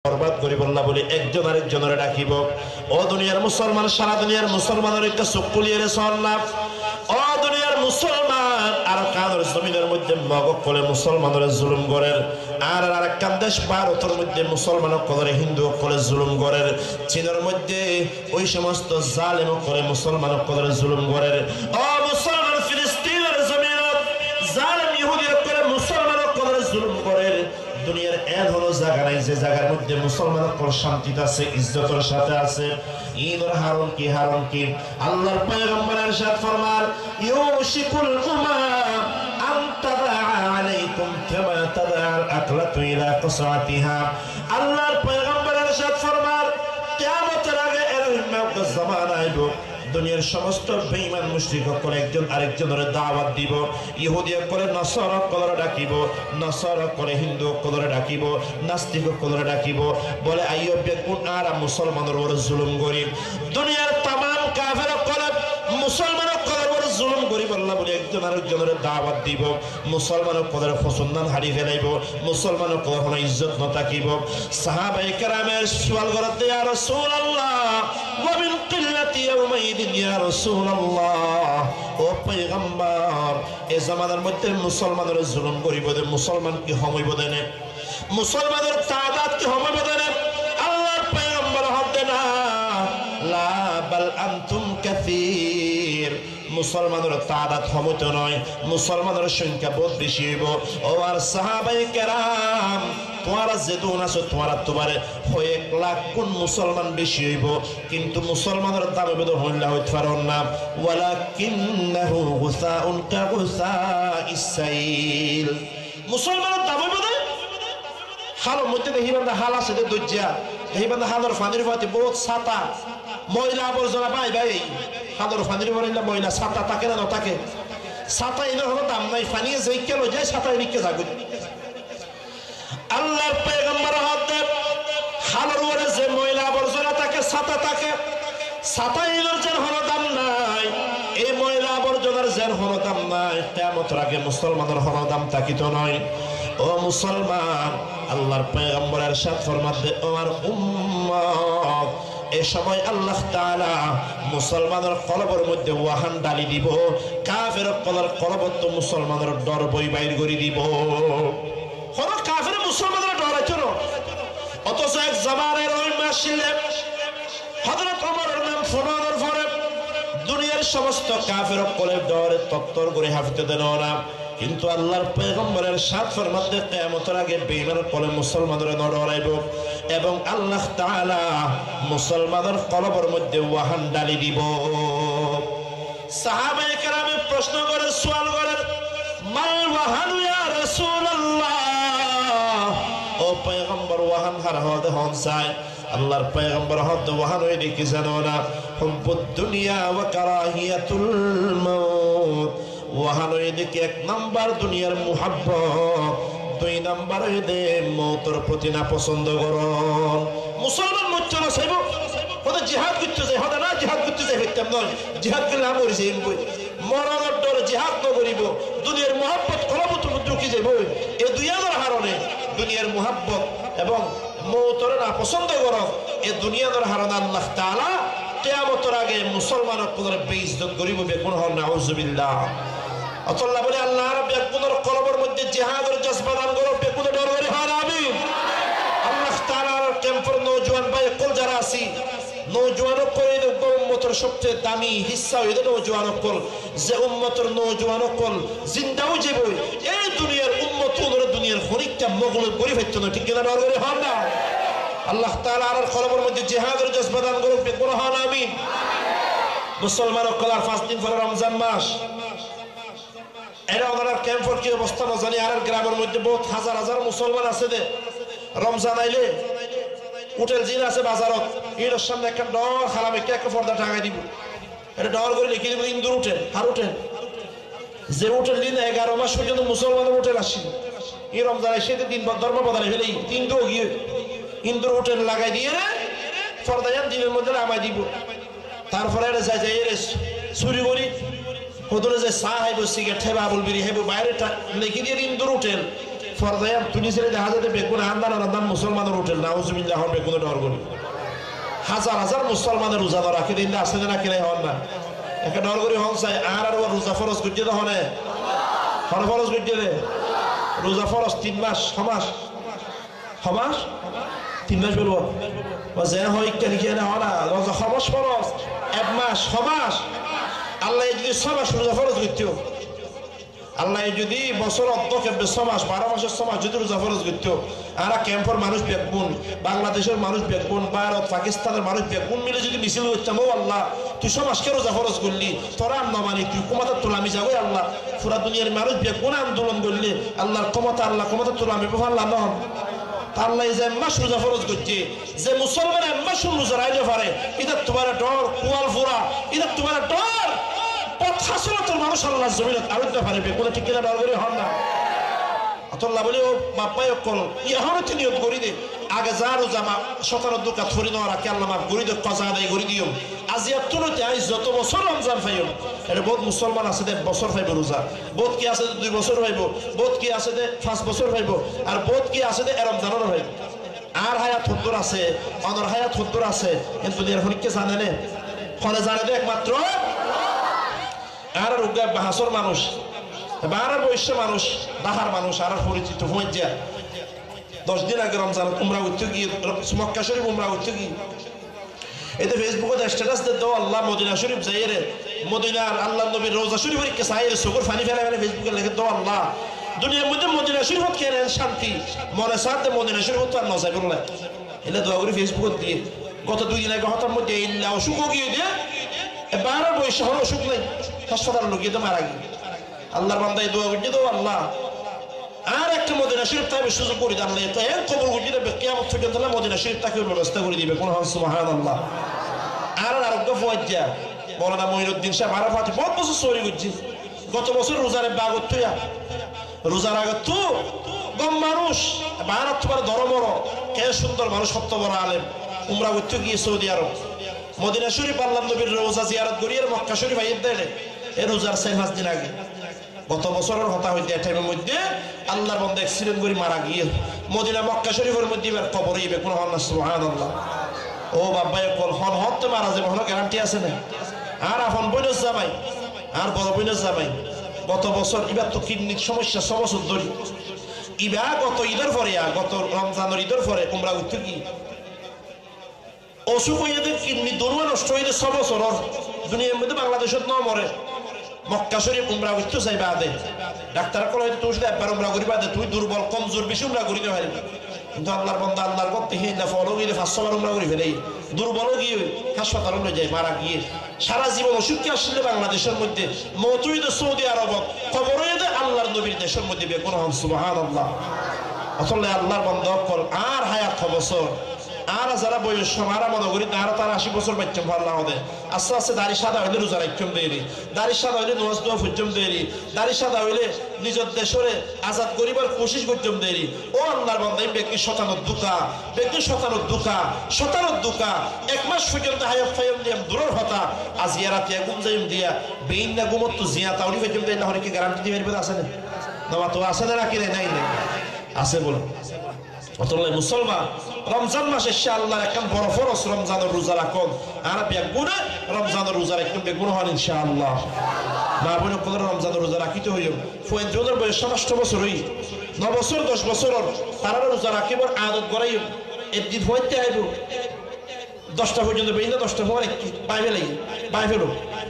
বরবাদ করি বললা বলি একজন আরেকজনের ডাকিব। ও দুনিয়ার মুসলমান, সারা দুনিয়ার মুসলমানের একটা চোখ কুলিয়ে সন্নাফ। ও দুনিয়ার মুসলমান, আর কানের জমিনের মধ্যে মগক করে মুসলমানের জুলুম করেন, আর আরেকখান দেশ ভারতের মধ্যে মুসলমান করে হিন্দু করে জুলুম করেন, চীনের মধ্যে ওই সমস্ত জালেম করে মুসলমান করে জুলুম করেন। ও মুসলমান, ফিলিস্তিনের জমিনত জালেম ইহুদি করে মুসলমান করে জুলুম করেন। দুনিয়ার এর হলো জায়গা নাই যে জায়গার মধ্যে মুসলমানের পর শান্তিতে আছে, ইজ্জতের সাথে আছে। ঈদের হারম কি আল্লাহর পয়গম্বর ইরশাদ ফরমান, ইউশিকুল উমাম আন তাদা আলাইকুম কামা তাদা আল আকলাতু ইলা কাসাতিহা। আল্লাহর পয়গম্বর ইরশাদ ফরমান, কিয়ামতের আগে এরকম একটা জামানা আইব, দুনিয়ার সমস্ত বেঈমান মুশরিক করে একজন আরেকজনের দাওয়াত দিব। ইহুদি করে নাসারা করে ডাকিব, নাসারা করে হিন্দু করে ডাকিব, নাস্তিক করে ডাকিব। বলে আইয়ো বেকুন আর মুসলমানের উপর জুলুম করি। দুনিয়ার तमाम কাফের করে মুসলমানের করে উপর জুলুম করি আল্লাহ বলে একজন আরেকজনের দাওয়াত দিব। মুসলমানের কদর ফসন্দান হারিয়ে ফেলাইব, মুসলমানের কদর কোনো ইজ্জত ন থাকিব। সাহাবায়ে কেরামের সওয়াল করতে, ইয়া রাসূলুল্লাহ ওয়া মিন কিল্লাতি ইয়াউমাইদিন ইয়া রাসূলুল্লাহ, ও পয়গম্বর এই জামানার মধ্যে মুসলমানের জুলুম করিব দে, মুসলমান কি হমইব দেনে, মুসলমানের তাদাত কি হমইব দেনে? আল্লাহর পয়গম্বর হতে না, লা বাল আনতুম কাসীর, মুসলমানের তাদাত হমইত নয়, মুসলমানের সংখ্যা বহুত বেশি হইব। ও আর সাহাবায়ে কেরাম তোমরা যেদুন আছো তোমরা তোমারে 1 লাখ কোন মুসলমান বেশি হইব, কিন্তু মুসলমানের দাম বেদ হইলা হইতে পারন না। ওয়ালাকিন্নাহু গুসাউন কাগুসাইস সাইল, মুসলমানের দাম বেদ হালের মধ্যে দেখি বান্দা হাল আছে দজ্জা, দেখি বান্দা হালের ফানির ফাতে বহুত ছাতা ময়লা আবর্জনা পাই ভাই, হালের ফানির ফানিলা ময়লা ছাতা থাকে না থাকে, ছাতা এনে হলো দাম নাই, ফানিয়ে যাই কেন যায় ছাতা এদিকে যাবে। আল্লাহর পয়গম্বর হতে হালের উপরে যে ময়লা আবর্জনা থাকে, ছাতা থাকে, ছাতা এর যেন হলো দাম নাই, এই ময়লা আবর্জনার যেন হলো দাম নাই, কিয়ামতের আগে মুসলমানের হলো দাম থাকিত নয়। ও মুসলমান, আল্লাহর পয়গম্বর ইরশাদ ফরমাতে, আমার উম্মত এই সময় আল্লাহ তাআলা মুসলমানের কলবের মধ্যে ওয়াহান ডালি দিব, কাফের কলবত তো মুসলমানের ডর বই বাইর করে দিব। কোন কাফের মুসলমানের ডর আছে না, অথচ এক জামানের ওই মাসিলে হযরত ওমরের নাম ফোনানোর পরে দুনিয়ার সমস্ত কাফের কলের ডরে তত্তর করে হাফতে দেন না, কিন্তু আল্লাহর পয়গম্বরের সাথ ফরমাতে কিয়ামতের আগে বেঈমান কলে মুসলমানদের নড়াইব এবং আল্লাহ তাআলা মুসলমানের কলবের মধ্যে ওয়াহান ডালি দিব। সাহাবায়ে কেরামে প্রশ্ন করে, সওয়াল করে, মাল ওয়াহান ইয়া রাসূলুল্লাহ, ও পয়গম্বর ওয়াহান হার হতে হন চাই। আল্লাহর পয়গম্বর হতে ওয়াহান হই দেখি জানো না, হুব্বুদ দুনিয়া ওয়া কারাহিয়াতুল মাউত, ওয়াহান হই দেখি 1 নাম্বার দুনিয়ার মুহাব্বত, 2 নাম্বার হই দে মওতের প্রতি না পছন্দ করন। মুসলমান মুচ্ছন চাইব ওটা জিহাদ করতে যায়, হদা না জিহাদ করতে যায় হইতাম নয়, জিহাদ করলে আমর যাইম বই, মরণের ডরে জিহাদ ন করিব, দুনিয়ার মুহাব্বত কলবত ঢুকি যাইব। এই দুনিয়ার হারণে দুনিয়ার মুহাব্বত এবং মওতের না পছন্দ করন, এই দুনিয়ার হারণে আল্লাহ তাআলা কিয়ামতের আগে মুসলমানের কদরে বেইজ্জত করিব, বেকুন হন নাউজুবিল্লাহ। আল্লাহ বলে, আল্লাহ রাব্বি বেকুনের কলবের মধ্যে জিহাদের জজবা দান করো, বেকুনের ডর করি হন আমিন। আল্লাহ তাআলার ক্যাম্পের নওজোয়ান ভাই কল যারা আছি, নওজোয়ান কল উম্মতের সবচেয়ে দামি হিস্সা হইল নওজোয়ান কল, যে উম্মতের নওজোয়ান কল জিন্দাও যাবে এই দুনিয়ার উম্মত দুনিয়ার খনিকটা মগল করি ফেলতো না, ঠিক কিনা ডর করি হন না। আল্লাহ তাআলা আর কলবের মধ্যে জিহাদের জজবা দান করো, বেকুন হন আমিন। মুসলমান কলার 5 দিন পরে রমজান মাস, এরা ওনার ক্যাম্পের কি অবস্থা না জানি, আর গ্রামের মধ্যে বহুত হাজার হাজার মুসলমান আছে দে, রমজান আইলে হোটেল জিন আছে বাজারত, এর সামনে একটা ডর খালামে একটা পর্দা টাঙাই দিব, এটা ডর করে লিখে দিব ইন্দুর উঠেন আর উঠেন, যে হোটেল দিন 11 মাস পর্যন্ত মুসলমানের হোটেল আসি, এই রমজান এসে দিন ধর্ম বদলাই ফেলে তিনটো গিয়ে ইন্দুর হোটেল লাগাই দিয়ে পর্দায়ান দিনের মধ্যে নামাই দিব। তারপরে যায় যাই চুরি করি হোটেলে যে চা হাইব সিগারেট হেবা বলবি হেব বাইরে লিখে দিয়ে ইন্দুর হোটেল ফরদায়াম তুনিসের দেখা যাতে বেগুন আন্দান মুসলমানের হোটেল নাউজুবিল্লাহ বেগুনে ডর করি হাজার হাজার মুসলমানের রোজা ধরা রাখি দিন আসে না কিনে হন না একে ডর করি হন চাই আর রোজা ফরজ করছে তো হনে ফরজ করছে রে রোজা ফরজ 3 মাস 6 মাস 6 মাস 3 মাস বলবো যে হয় কেন কি না হনা রোজা খবস ফরজ 1 মাস 6 মাস আল্লাহ যদি 6 মাস রোজা ফরজ করতো আল্লাহ যদি বছর অন্তকে 6 মাস 12 মাসের 6 মাস যদি রোজা ফরজ করতো আর ক্যাম্পের মানুষ বেগুন বাংলাদেশের মানুষ বেগুন ভারত পাকিস্তানের মানুষ বেগুন মিলে যদি মিছিল করতাম ও আল্লাহ তুই 6 মাসকে রোজা ফরজ করলি তোরা না মানি তুই ক্ষমতা তোলামি যাবো আল্লাহ পুরা দুনিয়ার মানুষ বেগুন আন্দোলন করলে আল্লাহর ক্ষমতা আল্লাহ ক্ষমতা তোলামি আল্লাহ নন আল্লাহ যে মাস রোজা ফরজ করছে যে মুসলমান মাস রোজা রাইলে পারে এটা তোমার ডর কুয়াল ফোরা এটা তোমার ডর পথহাসনাতের মানুষ আল্লাহ জমিনত আরোগ্য পারে বেগুনে ঠিক কিনা ডর করে হন না আল্লাহ বলে ও বাপ্পাই কল ইহনে তিনি করি দে আগে যা রোজা মা 17 দুকাত ফরি ন রাখি আল্লাহ মাফ করি দে কজা আদায় করে দিও আজি এতনতে আই যত বছর রমজান পাইও এর বহুত মুসলমান আছে দে বছর পাইব রোজা বহুত কি আছে 2 বছর পাইব বহুত কি আছে দে 5 বছর পাইব আর বহুত কি আছে দে রমজানও পাইব আর হায়াত হদ্দর আছে অনর হায়াত হদ্দর আছে কিন্তু এর হরিকে জানে না ফলে জানে দে একমাত্র আর রোগা বাহাসর মানুষ বাহার বৈশ্য মানুষ বাহার মানুষ আর পরিচিত হইয়া 10 দিন আগে রমজান উমরা উঠতে গিয়ে মক্কা শরীফ উমরা উঠতে গিয়ে এতে ফেসবুকে স্ট্যাটাস দিতে আল্লাহ মদিনা শরীফ যাইরে মদিনার আল্লাহ নবীর রওজা শরীফের কে সাইরে সুগর ফানি ফেলে ফেলে ফেসবুকে লিখে দাও আল্লাহ দুনিয়ার মধ্যে মদিনা শরীফ কেন শান্তি মনে সাথে মদিনা শরীফ তো আর নজাই বললে এলে দোয়া করে ফেসবুকে দিয়ে গত 2 দিন আগে হঠাৎ মধ্যে ইল্লা অসুখ গিয়ে দিয়ে বাহার বৈশ্য হলো অসুখ নেই হাসপাতালে লোক গিয়ে মারা গিয়ে আল্লাহর বান্দায় দোয়া করতে দাও আল্লাহ আর একটা মদিনা শরীফ তাই সুযোগ করে আল্লাহ তো এক কবর করতে দেবে কিয়ামত পর্যন্ত মদিনা শরীফ তাকে ব্যবস্থা করে দিবে কোন সুবহানাল্লাহ আর আরোগ্য ফওয়াজ্জা মাওলানা মঈনুদ্দিন সাহেব আরাফাতে বহুত বছর সরি করছি গত বছর রোজারে বাগত তুইয়া রোজার আগত তো গম মানুষ ভারত তোমার ধর্মর কে সুন্দর মানুষ সত্য বড় আলেম উমরা করতে গিয়ে সৌদি আরব মদিনা শরীফ আল্লাহ নবীর রওজা জিয়ারত করিয়ে মক্কা শরীফ আইয়ে দেয় এই রোজার 4-5 দিন আগে গত বছরের কথা হইতে টাইমের মধ্যে আল্লাহর বান্দা অ্যাক্সিডেন্ট করে মারা গিয়ে মদিনা মক্কা শরীফের মধ্যে এবার কবর হইবে কোন হন না সুবহানাল্লাহ ও বাবা কল হন হতে মারা যাবে কোনো গ্যারান্টি আছে না আর আপন বইনস যাবাই আর বড় বইনস যাবাই গত বছর এবার তো কিডনির সমস্যা 6 বছর ধরে ইবা গত ঈদের পরে গত রমজানের ঈদের পরে উমরা উঠতে কি অসুখ হয়ে কিডনি দরুয়া নষ্ট হয়ে 6 বছর দুনিয়ার মধ্যে বাংলাদেশত ন মরে মক্কা শরীফ উমরা করতে চাইবা আদে ডাক্তার কল হয়তো তুই শুধু একবার উমরা করিবা দে তুই দুর্বল কমজোর বেশি উমরা করিতে পারবি কিন্তু আল্লাহর বান্দা আল্লাহর পথে হিন্দা ফলো গিয়ে 500 বার উমরা করি ফেলে দুর্বল গিয়ে হাসপাতালে লয়ে যায় মারা গিয়ে সারা জীবন অসুখকে আসলে বাংলাদেশের মধ্যে মতুই তো সৌদি আরব খবর হয়ে যায় আল্লাহর নবীর দেশের মধ্যে বেকুন হন সুবহানাল্লাহ আসলে আল্লাহর বান্দা কল আর হায়াত বছর আর যারা বয়স মারা মনে করি তারা 80 বছর বাচ্চা ভালো হবে আস্তে আস্তে দাড়ি সাদা হইলে রোজা রাখতাম দেরি দাড়ি সাদা হইলে নামাজ দোয়া পর্যন্ত দেরি দাড়ি সাদা হইলে নিজের দেশরে আজাদ করিবার কোশিশ পর্যন্ত দেরি ও আল্লাহর বান্দা ব্যক্তি শতানত দুকা 1 মাস পর্যন্ত হায়াত ফায়াম দিয়াম দূরের হতা আজিয়ারাত গুম যাইম দিয়া বেইন না গুমত তো জিয়া তাওলি পর্যন্ত না হলে কি গ্যারান্টি দিবেন আছে না না তো আছে না কি নাই আছে বল অতলে মুসলমান রমজান মাসে ইনশাআল্লাহ একদম বড় ফরজ রমজানের রোজা রাখুন আর বেগুনে রমজানের রোজা রাখুন বেগুন হন ইনশাআল্লাহ মা বোন কোন রমজানের রোজা রাখিতে হইও ফয়েন্দ্রদের বয়স 8 বছর হই 9 বছর 10 বছর তারা রোজা রাখিবার আদত করাইও একদিন হইতে আইব 10টা পর্যন্ত বেইনা 10টা পর একটি বাই ফেলো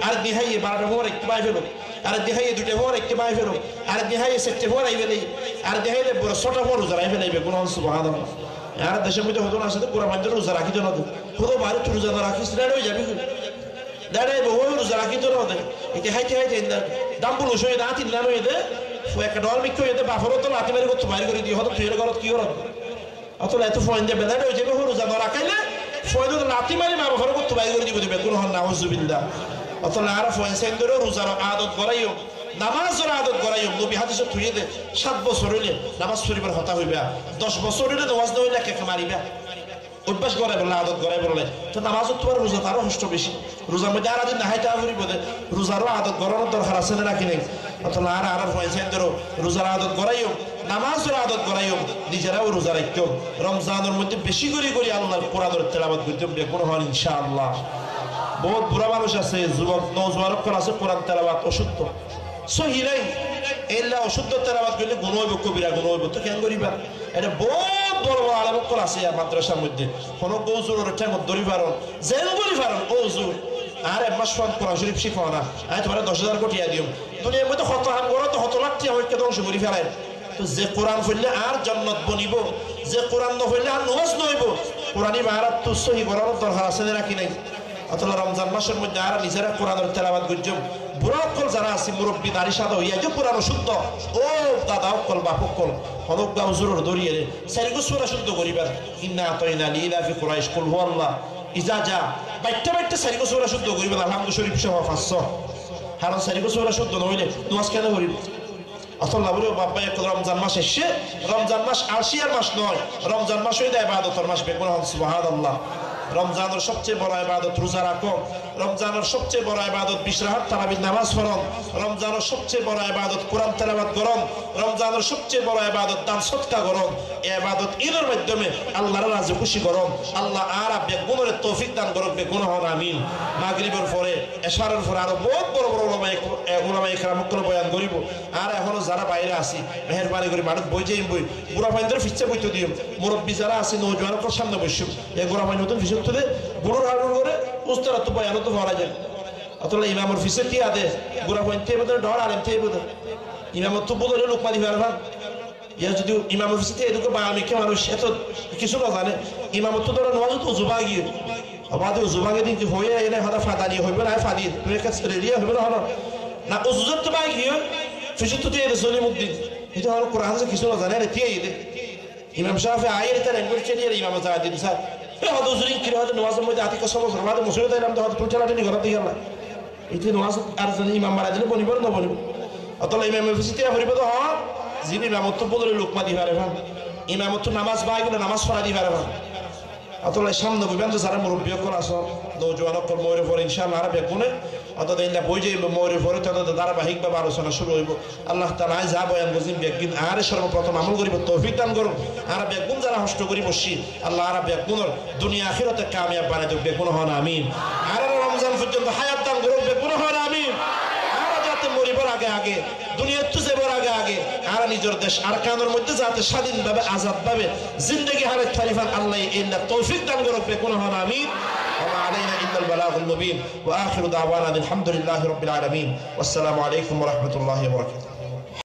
আর দিহাইয়ে 12টা পর একটি বাই ফেলো আর দেখাইয়ে 2টা পর একটি বাই ফেলো আর দেখাইয়ে 7টা পর আইবে নাই আর দেখাইলে 6টা পর রোজা রাখবে নাই বেগুন হন সুবহানাল্লাহ আর দেশের মধ্যে হতো না আসলে পুরা মানুষ রোজা রাখিত না হতো বাড়ি তুই রোজা রাখিস দাঁড়াই যাবি দাঁড়াই বহু রোজা রাখিত না ওদের এটা হাইতে দাম বলো সই না তিন নাম হয়ে দে একটা ডল বিক্রি হয়ে দে বাফরও তো লাঠি মারি করতো বাইরে করে দিয়ে হতো তুই ঘরত কি করত অত এত ফোন দেবে দাঁড়াই যাবে রোজা না রাখাইলে ফোন লাঠি মারি মা বাফরও করতো বাইরে করে দিব দিবে কোন হন নাউজুবিল্লাহ অত আর ফোন সেন্ডারও রোজার আদত করাইও নামাজের আদত করাইও নবী হাদিসে তুই দে 7 বছর হইলে নামাজ পড়িবার হতা হইবা 10 বছর হইলে নামাজ না হইলে কে মারিবা অভ্যাস করে বলে আদত করে বলে তো নামাজ তোমার রোজা তারও কষ্ট বেশি রোজার মধ্যে আর দিন নাহাইতে করিব দে রোজারও আদত করানোর দরকার আছে না নাকি নেই অত আর ফোন সেন্ডারও রোজার আদত করাইও নামাজের আদত করাইও নিজেরাও রোজা রাখতো রমজানের মধ্যে বেশি করে করে আল্লাহর কোরআনের তেলাওয়াত করতে বেগুন হন ইনশাআল্লাহ বহুত বুড়া মানুষ আছে যুবক নওজওয়ান আছে কোরআন তেলাওয়াত অশুদ্ধ সহি নাই এলা অশুদ্ধ তেলাওয়াত করলে গুণ হইব কবিরা গুণ হইব তো কেন করিবা এটা বহুত বড় বড় আলেম আছে মাদ্রাসার মধ্যে কোনো গৌজুরের ঠেঙ্গত ধরি পারন জেল ধরি পারন গৌজুর আর এক মাস পর কোরআন শরীফ শিখাও না আমি তোমার 10,000 কোটি দিও দুনিয়ার মধ্যে কত হাম করো তো কত লাখ টাকা ধ্বংস করে ফেলায় তো যে কোরআন পড়লে আর জান্নাত বনিব যে কোরআন না পড়লে আর নামাজ নইব কোরআনই বাহারাত তো সহি করার দরকার আছে নাকি নাই অতলা রমজান মাসের মধ্যে আর নিজেরা কোরআনের তেলাওয়াত করছম বুড়া অকল যারা আছে মুরব্বী দাড়ি সাদা হইয়া যে কোরআন শুদ্ধ ও দাদা অকল বাপ অকল হলক গাও জোর দরিয়ে রে সারিগো সুরা শুদ্ধ করিবার ইন্না আতাইনা লিলাফি কুরাইশ কুল হুয়াল্লাহ ইজা যা বাইটা বাইটা সারিগো সুরা শুদ্ধ করিবার আলহামদুলিল্লাহ শরীফ সহ 500 হারান সারিগো সুরা শুদ্ধ নইলে নামাজ কেন করিব অতলা বলে বাবা এক রমজান মাস এসে রমজান মাস আশিয়ার মাস নয় রমজান মাস হইলে ইবাদতের মাস বেগুন সুবহানাল্লাহ রমজানের সবচেয়ে বড় ইবাদত রোজা রাখো রমজানের সবচেয়ে বড় ইবাদত 20 রাকাত তারাবির নামাজ পড়ো রমজানের সবচেয়ে বড় ইবাদত কোরআন তেলাওয়াত করো রমজানের সবচেয়ে বড় ইবাদত দান সদকা করো এই ইবাদত ঈদের মাধ্যমে আল্লাহর রাজি খুশি করো আল্লাহ আর বেগুনের তৌফিক দান করো বেগুন হন আমিন মাগরিবের পরে এশারের পরে আরো বহুত বড় বড় উলামা ইকরাম কোন বয়ান করিব আর এখনো যারা বাইরে আছি মেহেরবানি করে মানুষ বই যাই বই বুড়া ফাইন্দের ফিচ্ছে বইতে দিও মুরব্বী যারা আছে নওজওয়ানের সামনে বসে এই বুড়া ফাইন নতুন ফিসে তুলে বুড়োর হাড়ুর করে উস্তারা তো বয়ানো তো ভরা যায় অতলা ইমামের ফিসে কি আদে বুড়া ফাইন থেকে বোধ ডর আলেম থেকে বোধ ইমামত তো বোধ লোক মারি ফেলার ভান ইয়া যদি ইমামের ফিসে থেকে এদিকে বাঙালিকে মানুষ এত কিছু না জানে ইমামত তো ধরো নওয়াজ তো জুবা গিয়ে আবার জুবাগে দিন হয়ে এনে হঠাৎ ফাদানি হইবে না ফাদি তুমি কাছে রেডিয়া হইবে না হলো না উজুজত তো বাই গিয়ে ফিসে তো দিয়ে সলি মুখ দিন এটা হলো কোরআন যে কিছু না জানে রে দিয়ে দে ইমাম শাফি আয়ের তার এঙ্গুল চেয়ে ইমাম যা দিন স্যার হয়তো জুরিং কি হয়তো নামাজের মধ্যে আতিক সমস্ত আমাদের মুসলিম তাইলাম তো হয়তো টুটালাটি ঘর থেকে গেল এটি নামাজ আর জানি ইমাম মারা দিলে বনিব না বনিব অতলা ইমামের ফিসে তিয়া ভরিব তো হ্যাঁ যিনি ইমামত্ব বদলে লোকমা দিবারে ভান ইমামত্ব নামাজ বাই গেলে নামাজ পড়া দিবারে ভান অতলা সামনে বুঝবেন তো যারা মুরব্বী করে আসো নৌজওয়ান অকল ময়ূরের পরে ইনশাআল্লাহ আর বেগুনে অর্থাৎ এই বই যাইব ময়ূরের পরে তত ধারাবাহিকভাবে আলোচনা শুরু হইব আল্লাহ তাআলা যা বয়ান বুঝিম বেগুন আর সর্বপ্রথম আমল করিব তৌফিক দান করুন আর বেগুন যারা হষ্ট করি বসি আল্লাহ আর বেগুনের দুনিয়া আখিরাতে কামিয়াব বানাই দেব বেগুন হন আমিন আর রমজান পর্যন্ত হায়াত দান করুন বেগুন হন আমিন আর যাতে মরিবার আগে আগে দুনিয়ার তো যাবার আগে আগে আর নিজের দেশ আর কানের মধ্যে যাতে স্বাধীনভাবে আজাদভাবে জিন্দেগি হারে খলিফা আল্লাহ ইল্লা তৌফিক দান করুন বেগুন হন আমিন وما علينا إلا البلاغ المبين وآخر دعوانا الحمد لله رب العالمين والسلام عليكم ورحمة الله وبركاته